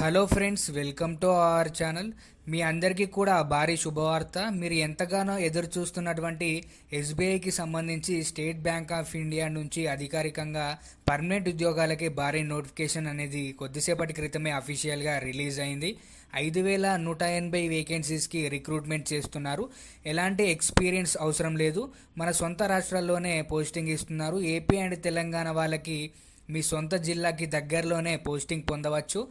Hello friends, welcome to our channel. మీ అందరికీ కూడా భారీ శుభవార్త. మీరు ఎంతగానో ఎదురు చూస్తున్నటువంటి ఎస్బీఐకి సంబంధించి స్టేట్ బ్యాంక్ ఆఫ్ ఇండియా నుంచి అధికారికంగా పర్మనెంట్ ఉద్యోగాలకి భారీ నోటిఫికేషన్ అనేది కొద్దిసేపటి క్రితమే అఫీషియల్గా రిలీజ్ అయింది. 5,180 వేకెన్సీస్కి రిక్రూట్మెంట్ చేస్తున్నారు. ఎలాంటి ఎక్స్పీరియన్స్ అవసరం లేదు. మన సొంత రాష్ట్రాల్లోనే పోస్టింగ్ ఇస్తున్నారు. ఏపీ అండ్ తెలంగాణ వాళ్ళకి మీ సొంత జిల్లాకి దగ్గరలోనే పోస్టింగ్ పొందవచ్చు.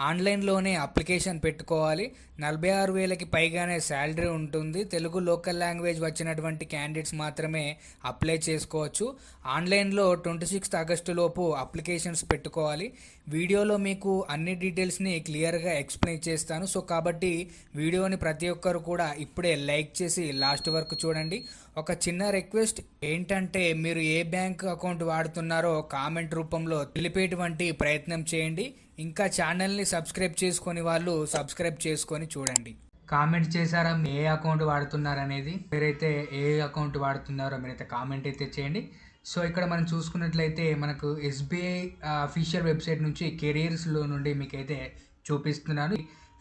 ఆన్లైన్లోనే అప్లికేషన్ పెట్టుకోవాలి. 46,000కి పైగానే శాలరీ ఉంటుంది. తెలుగు లోకల్ లాంగ్వేజ్ వచ్చినటువంటి క్యాండిడేట్స్ మాత్రమే అప్లై చేసుకోవచ్చు. ఆన్లైన్లో 26 ఆగస్టు లోపు అప్లికేషన్స్ పెట్టుకోవాలి. వీడియోలో మీకు అన్ని డీటెయిల్స్ని క్లియర్గా ఎక్స్ప్లెయిన్ చేస్తాను. సో కాబట్టి వీడియోని ప్రతి ఒక్కరు కూడా ఇప్పుడే లైక్ చేసి లాస్ట్ వరకు చూడండి. ఒక చిన్న రిక్వెస్ట్ ఏంటంటే, మీరు ఏ బ్యాంక్ అకౌంట్ వాడుతున్నారో కామెంట్ రూపంలో తెలిపేటువంటి ప్రయత్నం చేయండి. ఇంకా ఛానల్ని సబ్స్క్రైబ్ చేసుకొని వాళ్ళు సబ్స్క్రైబ్ చేసుకొని చూడండి. కామెంట్ చేశారా ఏ అకౌంట్ వాడుతున్నారు అనేది? మీరైతే ఏ అకౌంట్ వాడుతున్నారో మీరైతే కామెంట్ అయితే చేయండి. సో ఇక్కడ మనం చూసుకున్నట్లయితే మనకు ఎస్బీఐ అఫీషియల్ వెబ్సైట్ నుంచి కెరీర్స్లో నుండి మీకైతే చూపిస్తున్నాను.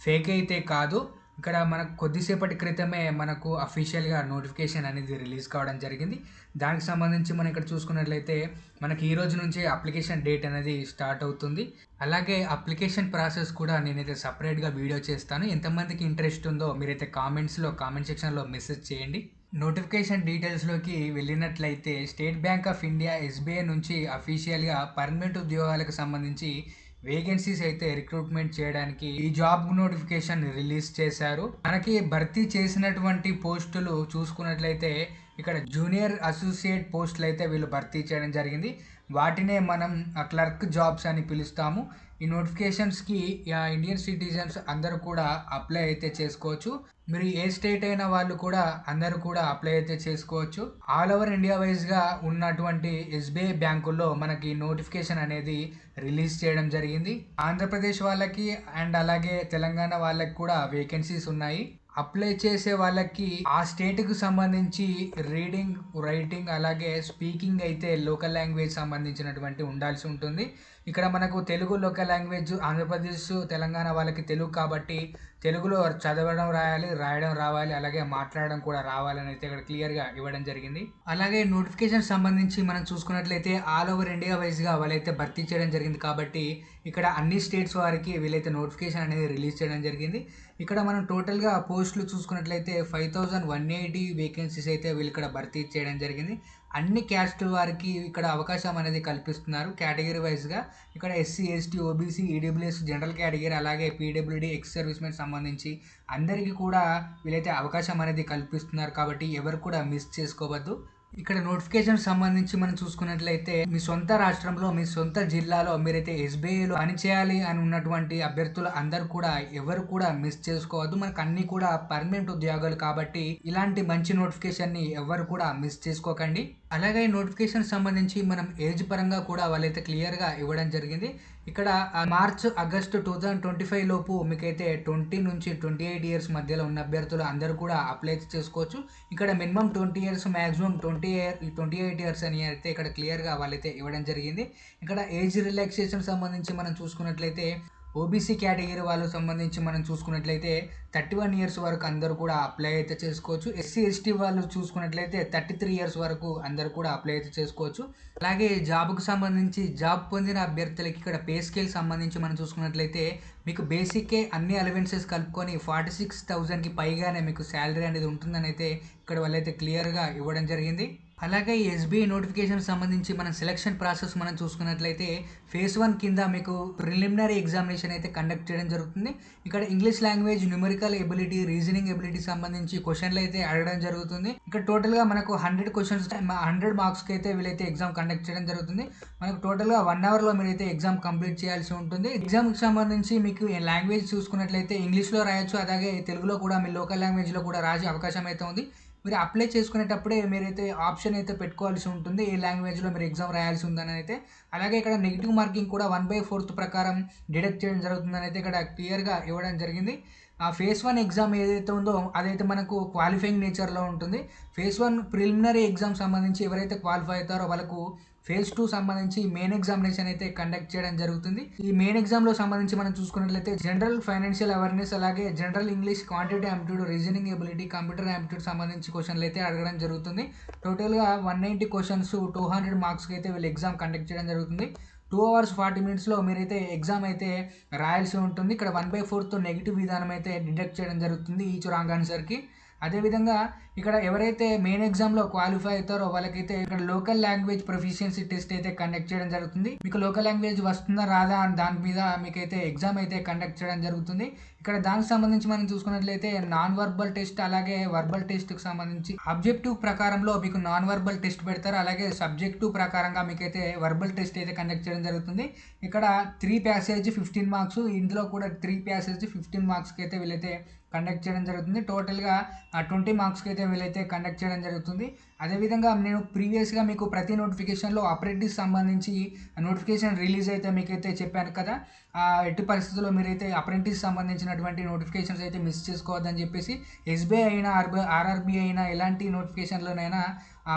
ఫేక్ అయితే కాదు. ఇక్కడ మనకు కొద్దిసేపటి క్రితమే మనకు అఫీషియల్గా నోటిఫికేషన్ అనేది రిలీజ్ కావడం జరిగింది. దానికి సంబంధించి మనం ఇక్కడ చూసుకున్నట్లయితే మనకి ఈ రోజు నుంచి అప్లికేషన్ డేట్ అనేది స్టార్ట్ అవుతుంది. అలాగే అప్లికేషన్ ప్రాసెస్ కూడా నేనైతే సపరేట్గా వీడియో చేస్తాను. ఎంతమందికి ఇంట్రెస్ట్ ఉందో మీరైతే కామెంట్ సెక్షన్లో మెసేజ్ చేయండి. నోటిఫికేషన్ డీటెయిల్స్లోకి వెళ్ళినట్లయితే state bank of India SBI నుంచి అఫీషియల్గా పర్మనెంట్ ఉద్యోగాలకు సంబంధించి వేకెన్సీస్ అయితే రిక్రూట్మెంట్ చేయడానికి ఈ జాబ్ నోటిఫికేషన్ రిలీజ్ చేశారు. మనకి భర్తీ చేసినటువంటి పోస్టులు చూసుకున్నట్లయితే ఇక్కడ జూనియర్ అసోసియేట్ పోస్టులు అయితే వీళ్ళు భర్తీ చేయడం జరిగింది. వాటినే మనం క్లర్క్ జాబ్స్ అని పిలుస్తాము. ఈ నోటిఫికేషన్స్కి ఇండియన్ సిటిజన్స్ అందరూ కూడా అప్లై అయితే చేసుకోవచ్చు. మీరు ఏ స్టేట్ అయిన వాళ్ళు కూడా అందరూ కూడా అప్లై అయితే చేసుకోవచ్చు. ఆల్ ఓవర్ ఇండియా వైజ్గా ఉన్నటువంటి ఎస్బీఐ బ్యాంకుల్లో మనకి నోటిఫికేషన్ అనేది రిలీజ్ చేయడం జరిగింది. ఆంధ్రప్రదేశ్ వాళ్ళకి అండ్ అలాగే తెలంగాణ వాళ్ళకి కూడా వేకెన్సీస్ ఉన్నాయి. అప్లై చేసే వాళ్ళకి ఆ స్టేట్కి సంబంధించి రీడింగ్, రైటింగ్ అలాగే స్పీకింగ్ అయితే లోకల్ లాంగ్వేజ్ సంబంధించినటువంటి ఉండాల్సి ఉంటుంది. ఇక్కడ మనకు తెలుగు లోకల్ లాంగ్వేజ్ ఆంధ్రప్రదేశ్ తెలంగాణ వాళ్ళకి తెలుగు కాబట్టి తెలుగులో చదవడం రాయడం రావాలి, అలాగే మాట్లాడడం కూడా రావాలని అయితే ఇక్కడ క్లియర్గా ఇవ్వడం జరిగింది. అలాగే నోటిఫికేషన్ సంబంధించి మనం చూసుకున్నట్లయితే ఆల్ ఓవర్ ఇండియా వైజ్గా వాళ్ళైతే భర్తీ చేయడం జరిగింది కాబట్టి ఇక్కడ అన్ని స్టేట్స్ వారికి వీళ్ళైతే నోటిఫికేషన్ అనేది రిలీజ్ చేయడం జరిగింది. ఇక్కడ మనం టోటల్గా పోస్టులు చూసుకున్నట్లయితే 5,180 వేకెన్సీస్ అయితే వీళ్ళు ఇక్కడ భర్తీ చేయడం జరిగింది. అన్ని క్యాస్ట్ వారికి ఇక్కడ అవకాశం అనేది కల్పిస్తున్నారు కేటగిరీ వైజ్గా. ఇక్కడ SC, ST, OBC, EWS, general category అలాగే పీడబ్ల్యూడీ, ఎక్స్ సర్వీస్మెన్ సంబంధించి అందరికీ కూడా వీళ్ళైతే అవకాశం అనేది కల్పిస్తున్నారు కాబట్టి ఎవరు కూడా మిస్ చేసుకోవద్దు. ఇక్కడ నోటిఫికేషన్ సంబంధించి మనం చూసుకున్నట్లయితే మీ సొంత రాష్ట్రంలో మీ సొంత జిల్లాలో మీరైతే ఎస్బీఐలో పనిచేయాలి అని ఉన్నటువంటి అభ్యర్థులు అందరూ కూడా ఎవరు కూడా మిస్ చేసుకోవద్దు. మనకు అన్ని కూడా పర్మనెంట్ ఉద్యోగాలు కాబట్టి ఇలాంటి మంచి నోటిఫికేషన్ ని ఎవరు కూడా మిస్ చేసుకోకండి. అలాగే నోటిఫికేషన్ సంబంధించి మనం ఏజ్ పరంగా కూడా వాళ్ళైతే క్లియర్ గా ఇవ్వడం జరిగింది. ఇక్కడ మార్చ్ ఆగస్టు 2025 లోపు మీకైతే 20 నుంచి 28 ఇయర్స్ మధ్యలో ఉన్న అభ్యర్థులు అందరూ కూడా అప్లై చేసుకోవచ్చు. ఇక్కడ మినిమం 20 ఇయర్స్, మాక్సిమం 28 ఇయర్స్ అని అయితే ఇక్కడ క్లియర్గా వాళ్ళైతే ఇవ్వడం జరిగింది. ఇక్కడ ఏజ్ రిలాక్సేషన్ సంబంధించి మనం చూసుకున్నట్లయితే ఓబీసీ కేటగిరీ వాళ్ళకు సంబంధించి మనం చూసుకున్నట్లయితే 31 ఇయర్స్ వరకు అందరూ కూడా అప్లై అయితే చేసుకోవచ్చు. ఎస్సీ, ఎస్టీ వాళ్ళు చూసుకున్నట్లయితే 33 ఇయర్స్ వరకు అందరూ కూడా అప్లై అయితే చేసుకోవచ్చు. అలాగే జాబ్కు సంబంధించి జాబ్ పొందిన అభ్యర్థులకి ఇక్కడ పే స్కేల్ సంబంధించి మనం చూసుకున్నట్లయితే మీకు బేసిక్కే అన్ని అలవెన్సెస్ కలుపుకొని 46,000కి పైగానే మీకు శాలరీ అనేది ఉంటుందని అయితే ఇక్కడ వాళ్ళైతే క్లియర్గా ఇవ్వడం జరిగింది. అలాగే ఎస్బీఐ నోటిఫికేషన్ సంబంధించి మన సెలక్షన్ ప్రాసెస్ మనం చూసుకున్నట్లయితే ఫేజ్ 1 కింద మీకు ప్రిలిమినరీ ఎగ్జామినేషన్ అయితే కండక్ట్ చేయడం జరుగుతుంది. ఇక్కడ English language, numerical ability, reasoning ability సంబంధించి క్వశ్చన్లు అయితే అడగడం జరుగుతుంది. ఇక్కడ టోటల్గా మనకు 100 క్వశ్చన్స్ 100 మార్క్స్కి అయితే వీళ్ళైతే ఎగ్జామ్ కండక్ట్ చేయడం జరుగుతుంది. మనకు టోటల్గా 1 అవర్లో మీరైతే ఎగ్జామ్ కంప్లీట్ చేయాల్సి ఉంటుంది. ఎగ్జామ్కి సంబంధించి మీకు లాంగ్వేజ్ చూసుకున్నట్లయితే ఇంగ్లీష్లో రాయొచ్చు, అలాగే తెలుగులో కూడా మీ లోకల్ లాంగ్వేజ్లో కూడా రాసే అవకాశం అయితే ఉంది. మీరు అప్లై చేసుకునేటప్పుడే మీరైతే ఆప్షన్ అయితే పెట్టుకోవాల్సి ఉంటుంది ఏ లాంగ్వేజ్లో మీరు ఎగ్జామ్ రాయాల్సి ఉందని అయితే. అలాగే ఇక్కడ నెగిటివ్ మార్కింగ్ కూడా 1/4 ప్రకారం డిడక్ట్ చేయడం జరుగుతుందని అయితే ఇక్కడ క్లియర్గా ఇవ్వడం జరిగింది. ఆ ఫేజ్ 1 ఎగ్జామ్ ఏదైతే ఉందో అదైతే మనకు క్వాలిఫైయింగ్ నేచర్లో ఉంటుంది. ఫేజ్ 1 ప్రిలిమినరీ ఎగ్జామ్ సంబంధించి ఎవరైతే క్వాలిఫై అవుతారో వాళ్ళకు ఫేజ్ 2 సంబంధించి మెయిన్ ఎగ్జామినేషన్ అయితే కండక్ట్ చేయడం జరుగుతుంది. ఈ మెయిన్ ఎగ్జామ్‌లో సంబంధించి మనం చూసుకున్నట్లయితే జనరల్ ఫైనాన్షియల్ అవేర్‌నెస్, అలాగే general English, quantitative aptitude, reasoning ability, computer aptitude సంబంధించి క్వెషన్లు అయితే అడగడం జరుగుతుంది. టోటల్‌గా 190 క్వెషన్స్ 200 మార్క్స్‌కి అయితే వీళ్ళు ఎగ్జామ్ కండక్ట్ చేయడం జరుగుతుంది. 2 అవర్స్ 40 మినిట్స్‌లో మీరైతే ఎగ్జామ్ అయితే రాయాల్సి ఉంటుంది. ఇక్కడ 1/4తో నెగెటివ్ విధానం అయితే డిడక్ట్ చేయడం జరుగుతుంది ఈచ్ రాంగ్ ఆన్సర్‌కి. అదేవిధంగా ఇక్కడ ఎవరైతే మెయిన్ ఎగ్జామ్‌లో క్వాలిఫై అవుతారో వాళ్ళకైతే ఇక్కడ లోకల్ లాంగ్వేజ్ ప్రొఫిషియన్సీ టెస్ట్ అయితే కండక్ట్ చేయడం జరుగుతుంది. మీకు లోకల్ లాంగ్వేజ్ వస్తుందా రాదా అని దాని మీద మీకైతే ఎగ్జామ్ అయితే కండక్ట్ చేయడం జరుగుతుంది. ఇక్కడ దానికి సంబంధించి మనం చూసుకున్నట్లయితే నాన్ వర్బల్ టెస్ట్, అలాగే వర్బల్ టెస్ట్‌కి సంబంధించి ఆబ్జెక్టివ్ ప్రకారంలో మీకు నాన్ వర్బల్ టెస్ట్ పెడతారు. అలాగే సబ్జెక్టివ్ ప్రకారంగా మీకైతే వర్బల్ టెస్ట్ అయితే కండక్ట్ చేయడం జరుగుతుంది. ఇక్కడ 3 ప్యాసేజ్ 15 మార్క్స్, ఇందులో కూడా 3 ప్యాసేజ్ 15 మార్క్స్‌కి అయితే వీళ్ళైతే కండక్ట్ చేయడం జరుగుతుంది. టోటల్‌గా 20 మార్క్స్‌కి అయితే వీళ్ళైతే కండక్ట్ చేయడం జరుగుతుంది. అదేవిధంగా నేను ప్రీవియస్‌గా మీకు ప్రతి నోటిఫికేషన్‌లో అప్రెంటిస్ సంబంధించి నోటిఫికేషన్ రిలీజ్ అయితే మీకైతే చెప్పాను కదా! ఎట్టి పరిస్థితుల్లో మీరైతే అప్రెంటిస్ సంబంధించినటువంటి నోటిఫికేషన్స్ అయితే మిస్ చేసుకోవద్దని చెప్పేసి ఎస్‌బీఐ అయినా, ఆర్ఆర్‌బీ అయినా ఎలాంటి నోటిఫికేషన్‌లోనైనా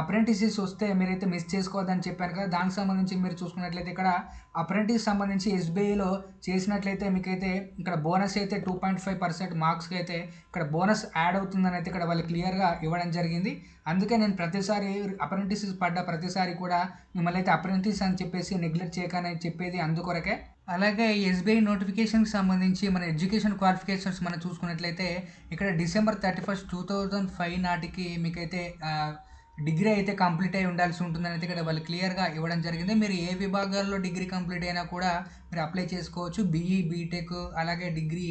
అప్రెంటిసెస్ వస్తే మీరైతే మిస్ చేసుకోవద్దని చెప్పాను కదా! దానికి సంబంధించి మీరు చూసుకున్నట్లయితే ఇక్కడ అప్రెంటిస్ సంబంధించి ఎస్‌బీఐలో చేసినట్లయితే మీకైతే ఇక్కడ బోనస్ అయితే 2.5% మార్క్స్‌కి అయితే ఇక్కడ బోనస్ యాడ్ అవుతుందని అయితే ఇక్కడ వాళ్ళు క్లియర్‌గా ఇవ్వడం జరిగింది. అందుకే నేను ప్రతిసారి అప్రెంటిసెస్ పడ్డ ప్రతిసారి కూడా మిమ్మల్ని అయితే అప్రెంటిస్ అని చెప్పేసి నెగ్లెక్ట్ చేయకని చెప్పేది అందుకొరకే. అలాగే ఎస్‌బీఐ నోటిఫికేషన్‌కి సంబంధించి మన ఎడ్యుకేషన్ క్వాలిఫికేషన్స్ మనం చూసుకున్నట్లయితే ఇక్కడ డిసెంబర్ 31, 2005 నాటికి మీకైతే డిగ్రీ అయితే కంప్లీట్ అయి ఉండాల్సి ఉంటుందని అయితే ఇక్కడ వాళ్ళు క్లియర్‌గా ఇవ్వడం జరిగింది. మీరు ఏ విభాగాల్లో డిగ్రీ కంప్లీట్ అయినా కూడా మీరు అప్లై చేసుకోవచ్చు. బీఈ, బీటెక్, అలాగే డిగ్రీ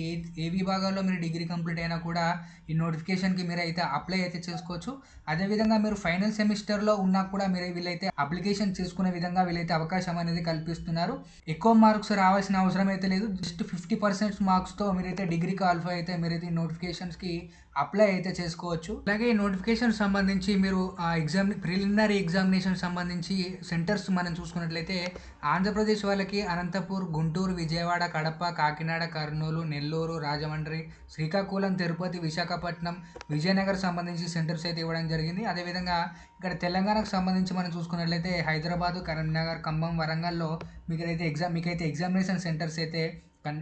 ఏ విభాగాల్లో మీరు డిగ్రీ కంప్లీట్ అయినా కూడా ఈ నోటిఫికేషన్‌కి మీరైతే అప్లై అయితే చేసుకోవచ్చు. అదేవిధంగా మీరు ఫైనల్ సెమిస్టర్‌లో ఉన్నా కూడా వీళ్ళైతే అప్లికేషన్ చేసుకునే విధంగా వీళ్ళైతే అవకాశం అనేది కల్పిస్తున్నారు. ఎక్కువ మార్క్స్ రావాల్సిన అవసరం అయితే లేదు. జస్ట్ 50% మార్క్స్‌తో మీరైతే డిగ్రీ క్వాలిఫై అయితే మీరైతే ఈ నోటిఫికేషన్స్‌కి అప్లై అయితే చేసుకోవచ్చు. అలాగే ఈ నోటిఫికేషన్ సంబంధించి మీరు ప్రిలిమినరీ ఎగ్జామినేషన్ సంబంధించి సెంటర్స్ మనం చూసుకున్నట్లయితే ఆంధ్రప్రదేశ్ వాళ్ళకి అనంతపూర్, గుంటూరు, విజయవాడ, కడప, కాకినాడ, కర్నూలు, నెల్లూరు, రాజమండ్రి, శ్రీకాకుళం, తిరుపతి, విశాఖపట్నం, విజయనగరం సంబంధించి సెంటర్స్ అయితే ఇవ్వడం జరిగింది. అదేవిధంగా ఇక్కడ తెలంగాణకు సంబంధించి మనం చూసుకున్నట్లయితే హైదరాబాదు, కరీంనగర్, ఖమ్మం, వరంగల్‌లో మీకైతే ఎగ్జామినేషన్ సెంటర్స్ అయితే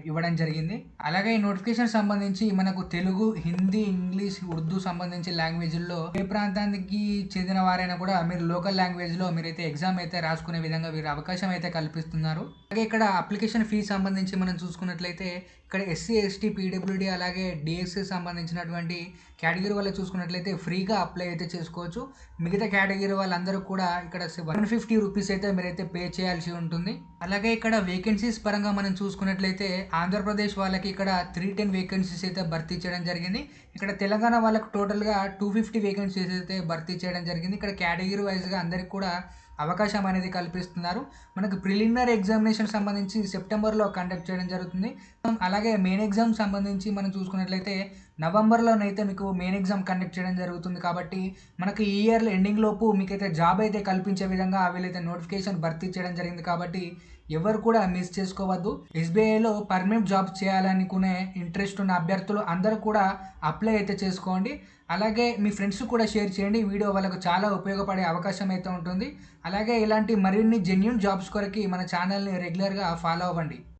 ఇవ్వడం జరిగింది. అలాగే ఈ నోటిఫికేషన్ సంబంధించి మనకు తెలుగు, హిందీ, ఇంగ్లీష్, ఉర్దూ సంబంధించి లాంగ్వేజ్‌ల్లో ఏ ప్రాంతానికి చెందిన వారైనా కూడా మీరు లోకల్ లాంగ్వేజ్‌లో మీరైతే ఎగ్జామ్ అయితే రాసుకునే విధంగా వీరు అవకాశం అయితే కల్పిస్తున్నారు. అలాగే ఇక్కడ అప్లికేషన్ ఫీ సంబంధించి మనం చూసుకున్నట్లయితే ఇక్కడ ఎస్సీ, ఎస్టీ, పీడబ్ల్యూడీ, అలాగే డిఎస్సి సంబంధించినటువంటి కేటగిరీ వాళ్ళు చూసుకున్నట్లయితే ఫ్రీగా అప్లై అయితే చేసుకోవచ్చు. మిగతా కేటగిరీ వాళ్ళందరూ కూడా ఇక్కడ 150 రూపీస్ అయితే మీరైతే పే చేయాల్సి ఉంటుంది. అలాగే ఇక్కడ వేకెన్సీస్ పరంగా మనం చూసుకున్నట్లయితే ఆంధ్రప్రదేశ్ వాళ్ళకి ఇక్కడ 310 వేకెన్సీస్ అయితే భర్తీ చేయడం జరిగింది. ఇక్కడ తెలంగాణ వాళ్ళకు టోటల్‌గా 250 వేకెన్సీస్ అయితే భర్తీ చేయడం జరిగింది. ఇక్కడ కేటగిరీ వైజ్‌గా అందరికి కూడా అవకాశం అనేది కల్పిస్తున్నారు. మనకు ప్రిలిమినరీ ఎగ్జామినేషన్ సంబంధించి సెప్టెంబర్‌లో కండక్ట్ చేయడం జరుగుతుంది. అలాగే మెయిన్ ఎగ్జామ్ సంబంధించి మనం చూసుకున్నట్లయితే నవంబర్‌లోనైతే మీకు మెయిన్ ఎగ్జామ్ కండక్ట్ చేయడం జరుగుతుంది. కాబట్టి మనకు ఈ ఇయర్ ఎండింగ్ లోపు మీకైతే జాబ్ అయితే కల్పించే విధంగా వీళ్ళైతే నోటిఫికేషన్ భర్తీ చేయడం జరిగింది. కాబట్టి ఎవరు కూడా మిస్ చేసుకోవద్దు. ఎస్‌బీఐలో పర్మనెంట్ జాబ్ చేయాలనుకునే ఇంట్రెస్ట్ ఉన్న అభ్యర్థులు అందరూ కూడా అప్లై అయితే చేసుకోండి. అలాగే మీ ఫ్రెండ్స్ కూడా షేర్ చేయండి. వీడియో వాళ్ళకు చాలా ఉపయోగపడే అవకాశం అయితే ఉంటుంది. అలాగే ఇలాంటి మరిన్ని జెన్యూన్ జాబ్స్ కొరకి మన ఛానల్‌ని రెగ్యులర్‌గా ఫాలో అవ్వండి.